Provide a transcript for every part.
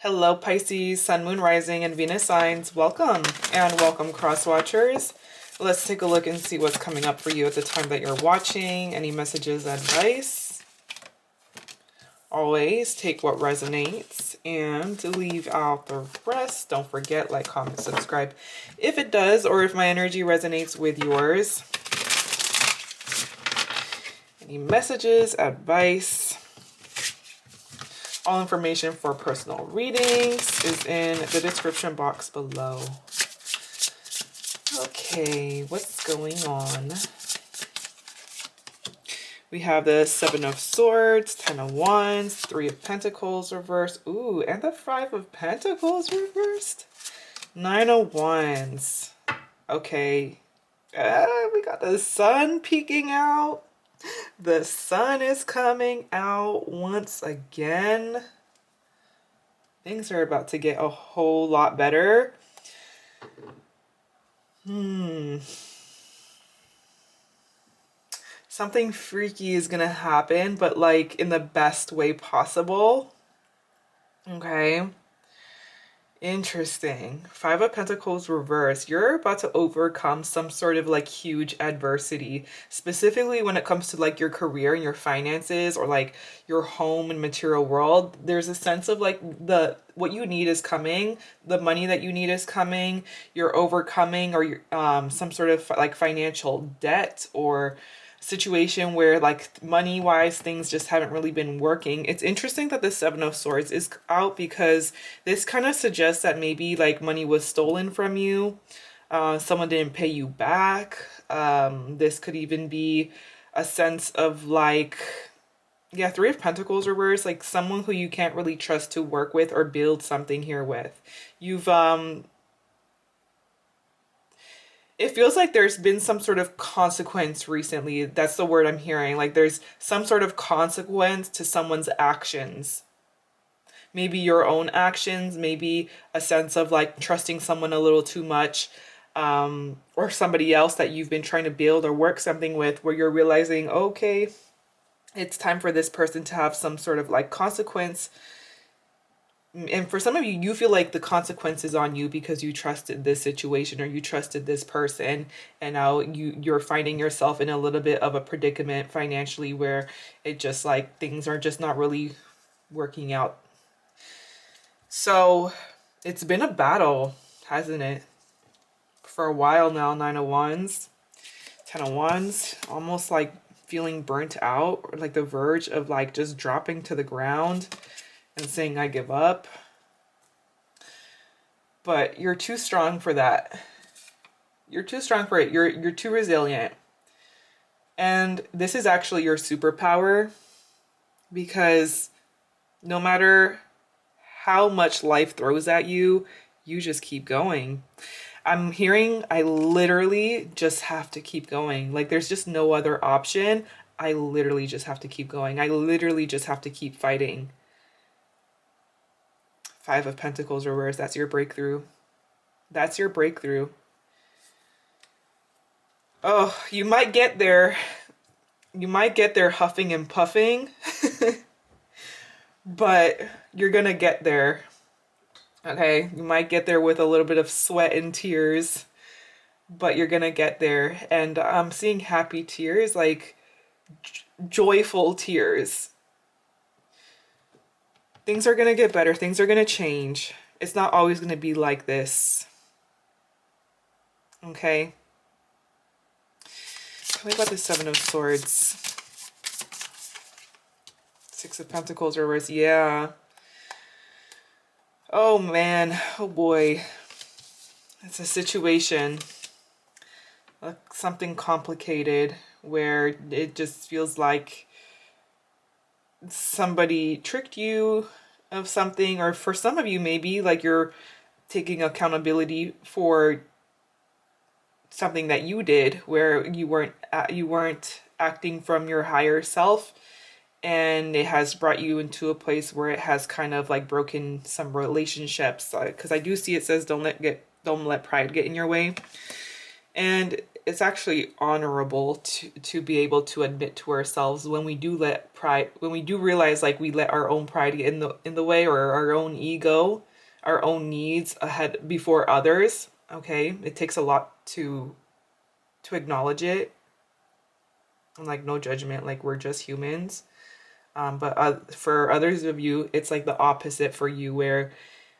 Hello Pisces, Sun, Moon, Rising, and Venus signs. Welcome and welcome cross watchers. Let's take a look and see what's coming up for you at the time that you're watching. Any messages, advice. Always take what resonates and leave out the rest. Don't forget, like, comment, subscribe if it does, or if my energy resonates with yours. Any messages, advice. All information for personal readings is in the description box below. Okay, what's going on? We have the Seven of Swords, Ten of Wands, Three of Pentacles reversed. Ooh, and the Five of Pentacles reversed. Nine of Wands. Okay. We got the sun peeking out. The sun is coming out once again. Things are about to get a whole lot better. Something freaky is gonna happen, but like in the best way possible. Okay. Interesting. Five of Pentacles reverse. You're about to overcome some sort of like huge adversity, specifically when it comes to like your career and your finances, or like your home and material world. There's a sense of like what you need is coming, the money that you need is coming, you're overcoming, or you're, some sort of like financial debt or situation where like money wise things just haven't really been working. It's interesting that the Seven of Swords is out because this kind of suggests that maybe like money was stolen from you. Someone didn't pay you back. This could even be a sense of like, yeah, Three of Pentacles reverse, like someone who you can't really trust to work with or build something here with. You've it feels like there's been some sort of consequence recently. That's the word I'm hearing. Like there's some sort of consequence to someone's actions. Maybe your own actions, maybe a sense of like trusting someone a little too much, or somebody else that you've been trying to build or work something with, where you're realizing, okay, it's time for this person to have some sort of like consequence. And for some of you, you feel like the consequence is on you because you trusted this situation or you trusted this person, and now you're finding yourself in a little bit of a predicament financially where it just like things are just not really working out. So it's been a battle, hasn't it? For a while now. Nine of Wands, Ten of Wands, almost like feeling burnt out, or like the verge of like just dropping to the ground and saying, I give up. But you're too strong for that. You're too strong for it. You're too resilient. And this is actually your superpower, because no matter how much life throws at you, you just keep going. I'm hearing I literally just have to keep going. Like there's just no other option. I literally just have to keep going. I literally just have to keep fighting. Five of Pentacles reversed. That's your breakthrough. That's your breakthrough. Oh, you might get there. You might get there huffing and puffing. But you're gonna get there. Okay? You might get there with a little bit of sweat and tears. But you're gonna get there. And I'm seeing happy tears, like joyful tears. Things are gonna get better. Things are gonna change. It's not always gonna be like this. Okay? Tell me about the Seven of Swords. Six of Pentacles reverse. Yeah. Oh man. Oh boy. It's a situation. Something complicated where it just feels like somebody tricked you of something, or for some of you maybe like you're taking accountability for something that you did where you weren't acting from your higher self, and it has brought you into a place where it has kind of like broken some relationships, because I do see it says don't let pride get in your way. And it's actually honorable to be able to admit to ourselves when we do let pride, when we do realize like we let our own pride in the way, or our own ego, our own needs ahead before others. Okay, it takes a lot to acknowledge it, and like no judgment, like we're just humans. But for others of you, it's like the opposite for you, where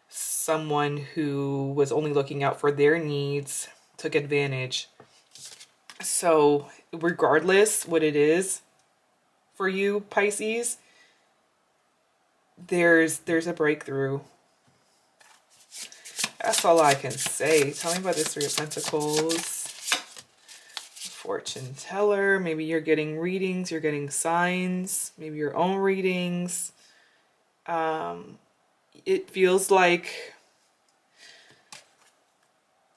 someone who was only looking out for their needs took advantage. So, regardless what it is for you, Pisces, there's a breakthrough. That's all I can say. Tell me about this Three of Pentacles. Fortune teller. Maybe you're getting readings, you're getting signs, maybe your own readings. It feels like,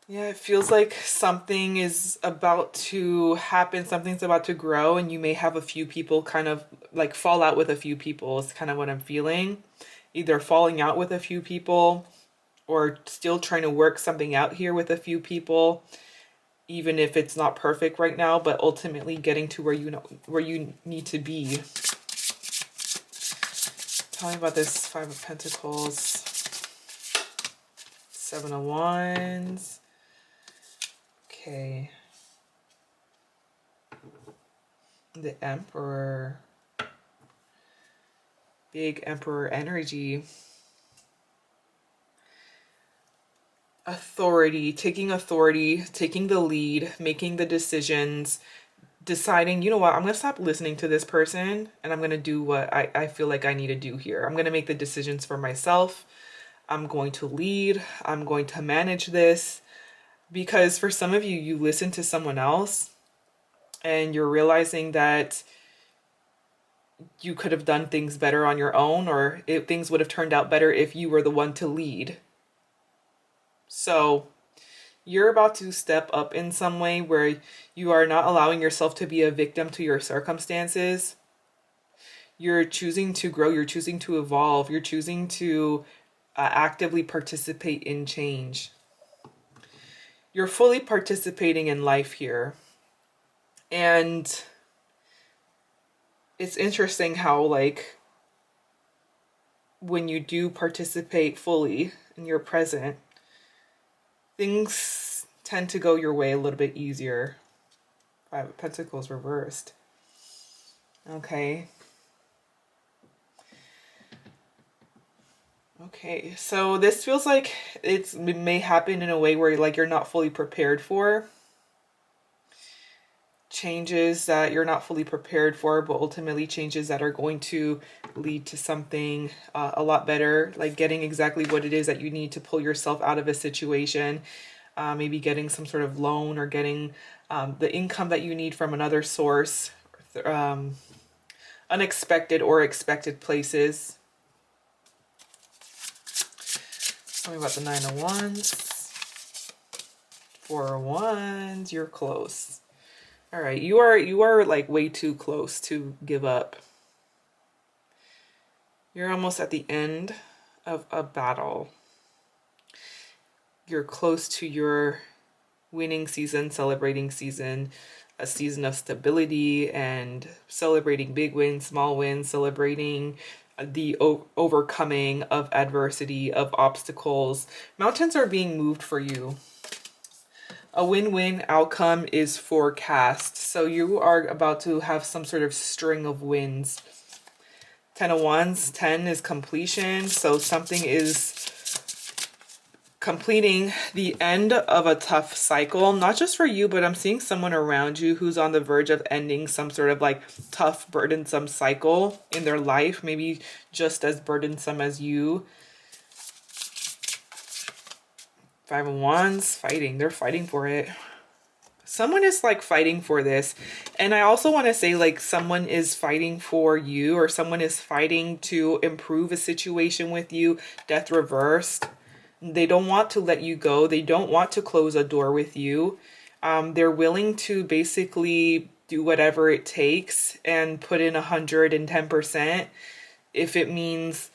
yeah, it feels like something is about to happen, something's about to grow, and you may have a few people kind of like fall out with a few people, is kind of what I'm feeling. Either falling out with a few people or still trying to work something out here with a few people, even if it's not perfect right now, but ultimately getting to where you know where you need to be. Tell me about this Five of Pentacles, Seven of Wands. Okay. The Emperor. Big Emperor energy. Authority, taking the lead, making the decisions, deciding, you know what, I'm going to stop listening to this person and I'm going to do what I feel like I need to do here. I'm going to make the decisions for myself. I'm going to lead. I'm going to manage this. Because for some of you, you listen to someone else and you're realizing that you could have done things better on your own, or things would have turned out better if you were the one to lead. So you're about to step up in some way where you are not allowing yourself to be a victim to your circumstances. You're choosing to grow. You're choosing to evolve. You're choosing to actively participate in change. You're fully participating in life here. And it's interesting how, like, when you do participate fully and you're present, things tend to go your way a little bit easier. Five of Pentacles reversed. Okay. Okay, so this feels like it may happen in a way where like you're not fully prepared for. Changes that you're not fully prepared for, but ultimately changes that are going to lead to something a lot better, like getting exactly what it is that you need to pull yourself out of a situation. Maybe getting some sort of loan, or getting the income that you need from another source, unexpected or expected places. Tell me about the Nine of Wands. Four of Wands. You're close. All right, you are like way too close to give up. You're almost at the end of a battle. You're close to your winning season, celebrating season, a season of stability and celebrating big wins, small wins, celebrating the overcoming of adversity, of obstacles. Mountains are being moved for you. A win-win outcome is forecast. So you are about to have some sort of string of wins. 10 of Wands, 10 is completion. So something is completing the end of a tough cycle, not just for you, but I'm seeing someone around you who's on the verge of ending some sort of like tough, burdensome cycle in their life, maybe just as burdensome as you. Five of Wands, fighting. They're fighting for it. Someone is like fighting for this. And I also want to say like someone is fighting for you, or someone is fighting to improve a situation with you. Death reversed. They don't want to let you go. They don't want to close a door with you. They're willing to basically do whatever it takes and put in 110% if it means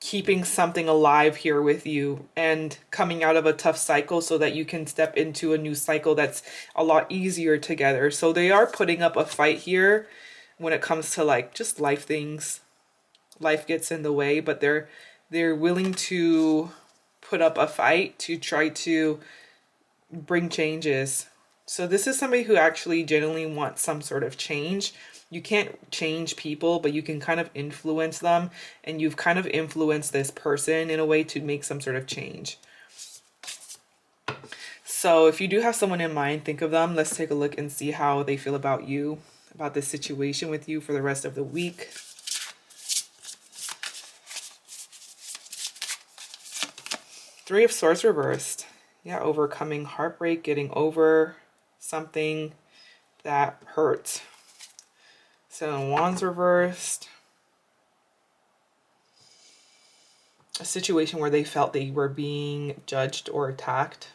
keeping something alive here with you and coming out of a tough cycle so that you can step into a new cycle that's a lot easier together. So they are putting up a fight here when it comes to like just life things. Life gets in the way, but they're willing to put up a fight to try to bring changes. So this is somebody who actually genuinely wants some sort of change. You can't change people, but you can kind of influence them, and you've kind of influenced this person in a way to make some sort of change. So if you do have someone in mind, think of them. Let's take a look and see how they feel about you, about this situation with you for the rest of the week. Three of Swords reversed. Yeah, overcoming heartbreak, getting over something that hurts. Seven of Wands reversed. A situation where they felt they were being judged or attacked.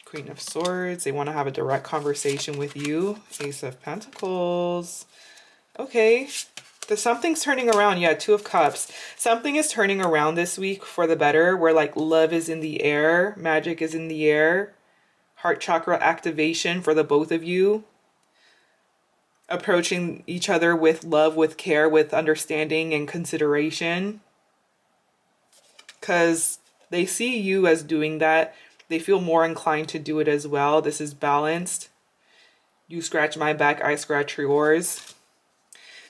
Queen of Swords. They want to have a direct conversation with you. Ace of Pentacles. Okay. Something's turning around. Yeah, Two of Cups. Something is turning around this week for the better, where like love is in the air, magic is in the air, heart chakra activation for the both of you. Approaching each other with love, with care, with understanding and consideration. Because they see you as doing that. They feel more inclined to do it as well. This is balanced. You scratch my back, I scratch yours.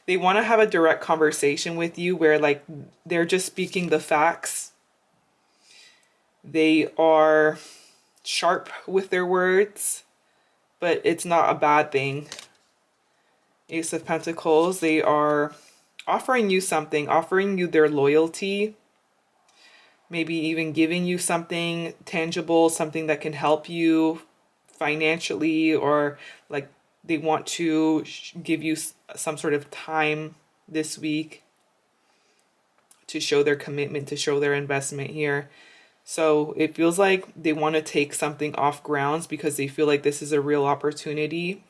They want to have a direct conversation with you where like they're just speaking the facts. They are sharp with their words, but it's not a bad thing. Ace of Pentacles, they are offering you something, offering you their loyalty, maybe even giving you something tangible, something that can help you financially, or like they want to give you some sort of time this week to show their commitment, to show their investment here. So it feels like they want to take something off grounds because they feel like this is a real opportunity.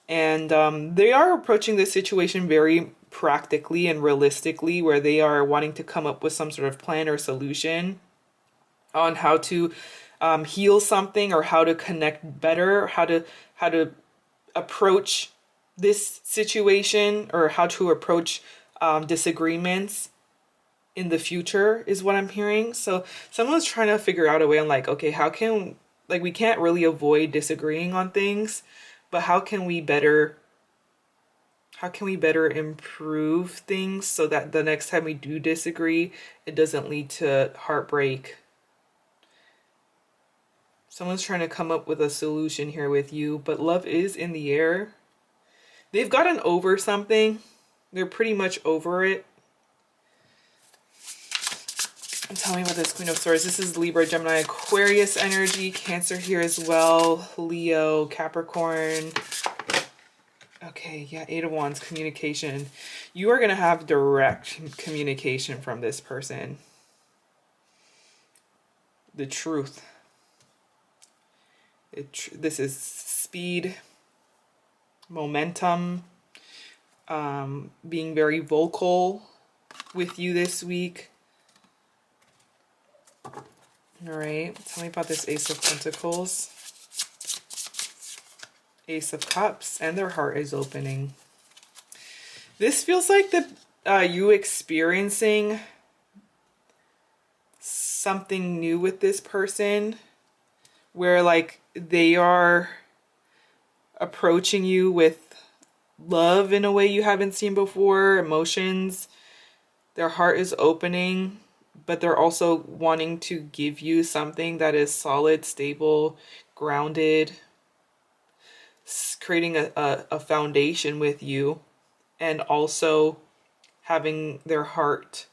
And they are approaching this situation very practically and realistically, where they are wanting to come up with some sort of plan or solution on how to heal something, or how to connect better, how to approach this situation, or how to approach disagreements in the future is what I'm hearing. So someone's trying to figure out a way on like, okay, how can, like, we can't really avoid disagreeing on things, but how can we better improve things so that the next time we do disagree, it doesn't lead to heartbreak. Someone's trying to come up with a solution here with you, but love is in the air. They've gotten over something. They're pretty much over it. And tell me about this Queen of Swords. This is Libra, Gemini, Aquarius energy, Cancer here as well, Leo, Capricorn. Okay, yeah, Eight of Wands, communication. You are going to have direct communication from this person. The truth. This is speed, momentum, being very vocal with you this week. All right, tell me about this Ace of Pentacles. Ace of Cups, and their heart is opening. This feels like you experiencing something new with this person, where like they are approaching you with love in a way you haven't seen before, emotions. Their heart is opening, but they're also wanting to give you something that is solid, stable, grounded, creating a foundation with you, and also having their heart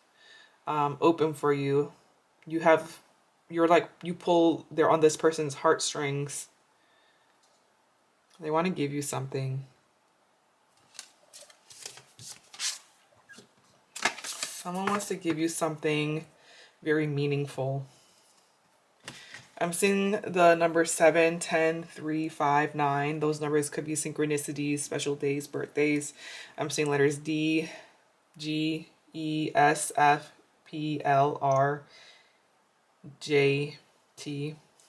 open for you. You pull, they're on this person's heartstrings. They want to give you something. Someone wants to give you something very meaningful. I'm seeing the number 7, 10, 3, 5, 9. Those numbers could be synchronicities, special days, birthdays. I'm seeing letters D, GESFPLRJT.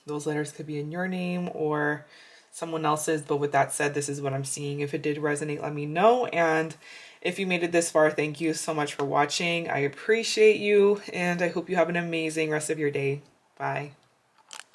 Those letters could be in your name or someone else's, but with that said, this is what I'm seeing. If it did resonate, let me know. And if you made it this far, thank you so much for watching. I appreciate you, and I hope you have an amazing rest of your day. Bye.